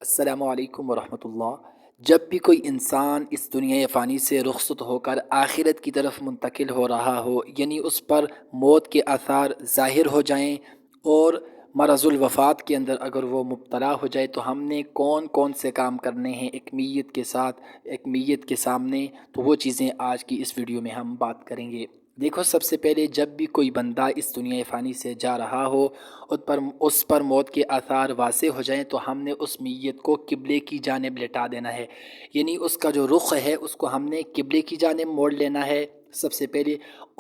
السلام علیکم ورحمۃ اللہ۔ جب بھی کوئی انسان اس دنیا فانی سے رخصت ہو کر آخرت کی طرف منتقل ہو رہا ہو، یعنی اس پر موت کے آثار ظاہر ہو جائیں اور مرض الوفات کے اندر اگر وہ مبتلا ہو جائے، تو ہم نے کون کون سے کام کرنے ہیں ایک میت کے ساتھ، ایک میت کے سامنے، تو وہ چیزیں آج کی اس ویڈیو میں ہم بات کریں گے۔ دیکھو، سب سے پہلے جب بھی کوئی بندہ اس دنیا فانی سے جا رہا ہو، اس پر موت کے آثار واضح ہو جائیں، تو ہم نے اس میت کو قبلے کی جانب لٹا دینا ہے، یعنی اس کا جو رخ ہے اس کو ہم نے قبلے کی جانب موڑ لینا ہے سب سے پہلے،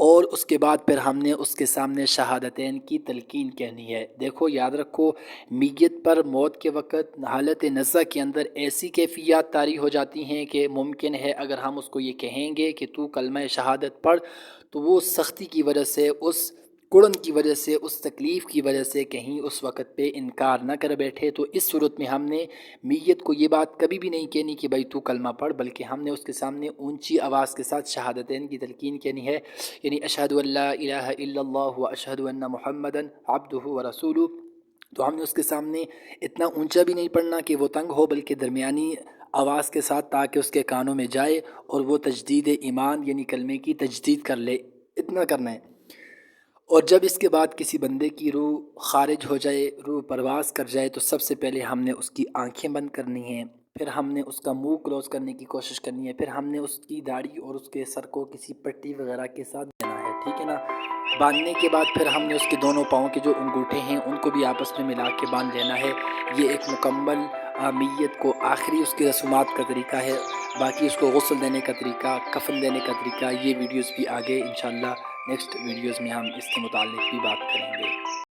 اور اس کے بعد پھر ہم نے اس کے سامنے شہادتین کی تلقین کہنی ہے۔ دیکھو، یاد رکھو، میت پر موت کے وقت حالت نزع کے اندر ایسی کیفیات طاری ہو جاتی ہیں کہ ممکن ہے اگر ہم اس کو یہ کہیں گے کہ تو کلمہ شہادت پڑھ، تو وہ سختی کی وجہ سے، اس کڑن کی وجہ سے، اس تکلیف کی وجہ سے کہیں اس وقت پہ انکار نہ کر بیٹھے۔ تو اس صورت میں ہم نے میت کو یہ بات کبھی بھی نہیں کہنی کہ بھائی تو کلمہ پڑھ، بلکہ ہم نے اس کے سامنے اونچی آواز کے ساتھ شہادتین کی تلقین کہنی ہے، یعنی اشہد ان لا الہ الا اللہ و اشہد ان محمدا عبدہ و رسولہ۔ تو ہم نے اس کے سامنے اتنا اونچا بھی نہیں پڑھنا کہ وہ تنگ ہو، بلکہ درمیانی آواز کے ساتھ، تاکہ اس کے کانوں میں جائے اور وہ تجدید ایمان یعنی کلمے کی تجدید کر لے، اتنا کرنا ہے۔ اور جب اس کے بعد کسی بندے کی روح خارج ہو جائے، روح پرواز کر جائے، تو سب سے پہلے ہم نے اس کی آنکھیں بند کرنی ہیں، پھر ہم نے اس کا منہ کلوز کرنے کی کوشش کرنی ہے، پھر ہم نے اس کی داڑھی اور اس کے سر کو کسی پٹی وغیرہ کے ساتھ دینا ہے، ٹھیک ہے نا۔ باندھنے کے بعد پھر ہم نے اس کے دونوں پاؤں کے جو انگوٹھے ہیں ان کو بھی آپس میں ملا کے باندھ لینا ہے۔ یہ ایک مکمل میت کو آخری اس کی رسومات کا طریقہ ہے۔ باقی اس کو غسل دینے کا طریقہ، کفن دینے کا طریقہ، یہ ویڈیوز بھی آگے انشاءاللہ نیکسٹ ویڈیوز میں ہم اس کے متعلق بھی بات کریں گے۔